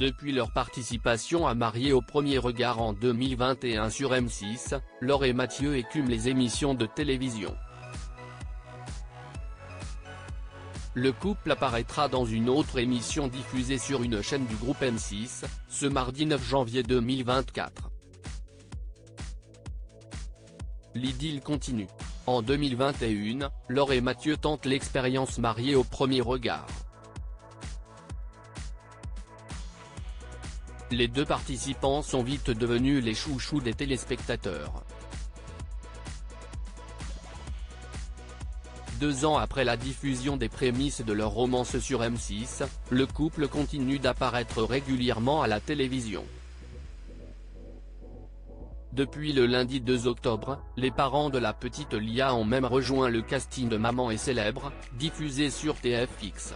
Depuis leur participation à Mariés au premier regard en 2021 sur M6, Laure et Mathieu écument les émissions de télévision. Le couple apparaîtra dans une autre émission diffusée sur une chaîne du groupe M6, ce mardi 9 janvier 2024. L'idylle continue. En 2021, Laure et Mathieu tentent l'expérience Mariés au premier regard. Les deux participants sont vite devenus les chouchous des téléspectateurs. 2 ans après la diffusion des prémices de leur romance sur M6, le couple continue d'apparaître régulièrement à la télévision. Depuis le lundi 2 octobre, les parents de la petite Lia ont même rejoint le casting de Maman est célèbre, diffusé sur TFX.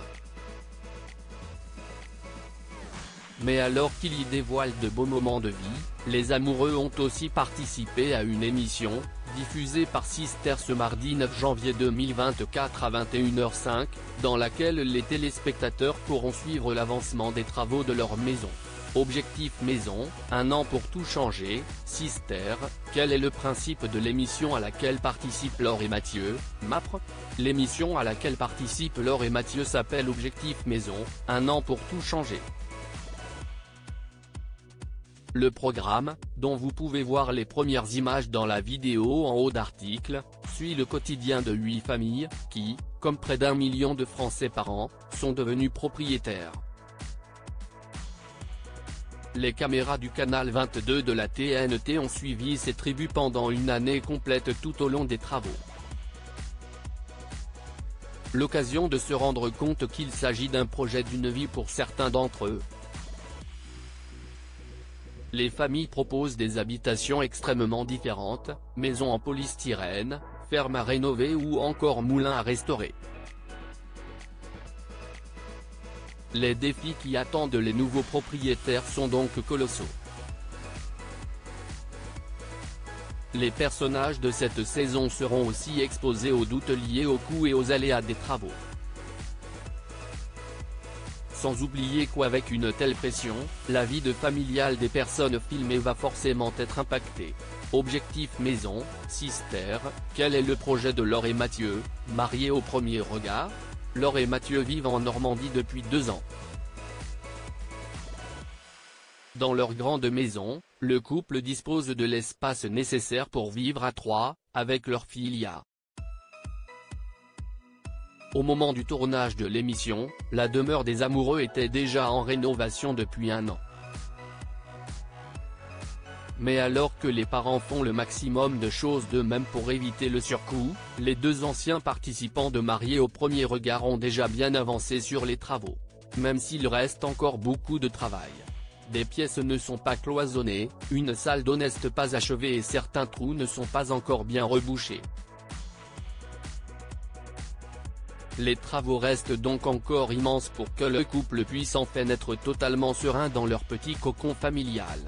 Mais alors qu'ils y dévoilent de beaux moments de vie, les amoureux ont aussi participé à une émission, diffusée par Sister ce mardi 9 janvier 2024 à 21h05, dans laquelle les téléspectateurs pourront suivre l'avancement des travaux de leur maison. Objectif maison, un an pour tout changer, Sister, quel est le principe de l'émission à laquelle participent Laure et Mathieu, MAPRE? L'émission à laquelle participent Laure et Mathieu s'appelle Objectif maison, un an pour tout changer. Le programme, dont vous pouvez voir les premières images dans la vidéo en haut d'article, suit le quotidien de 8 familles, qui, comme près d'1 million de Français par an, sont devenus propriétaires. Les caméras du canal 22 de la TNT ont suivi ces tribus pendant une année complète tout au long des travaux. L'occasion de se rendre compte qu'il s'agit d'un projet d'une vie pour certains d'entre eux. Les familles proposent des habitations extrêmement différentes, maisons en polystyrène, fermes à rénover ou encore moulins à restaurer. Les défis qui attendent les nouveaux propriétaires sont donc colossaux. Les personnages de cette saison seront aussi exposés aux doutes liés aux coûts et aux aléas des travaux. Sans oublier qu'avec une telle pression, la vie de familiale des personnes filmées va forcément être impactée. Objectif maison, Sister, quel est le projet de Laure et Mathieu, mariés au premier regard? Laure et Mathieu vivent en Normandie depuis 2 ans. Dans leur grande maison, le couple dispose de l'espace nécessaire pour vivre à 3, avec leur fille Lia. Au moment du tournage de l'émission, la demeure des amoureux était déjà en rénovation depuis 1 an. Mais alors que les parents font le maximum de choses d'eux-mêmes pour éviter le surcoût, les 2 anciens participants de Mariés au premier regard ont déjà bien avancé sur les travaux. Même s'il reste encore beaucoup de travail. Des pièces ne sont pas cloisonnées, une salle d'eau n'est pas achevée et certains trous ne sont pas encore bien rebouchés. Les travaux restent donc encore immenses pour que le couple puisse enfin être totalement serein dans leur petit cocon familial.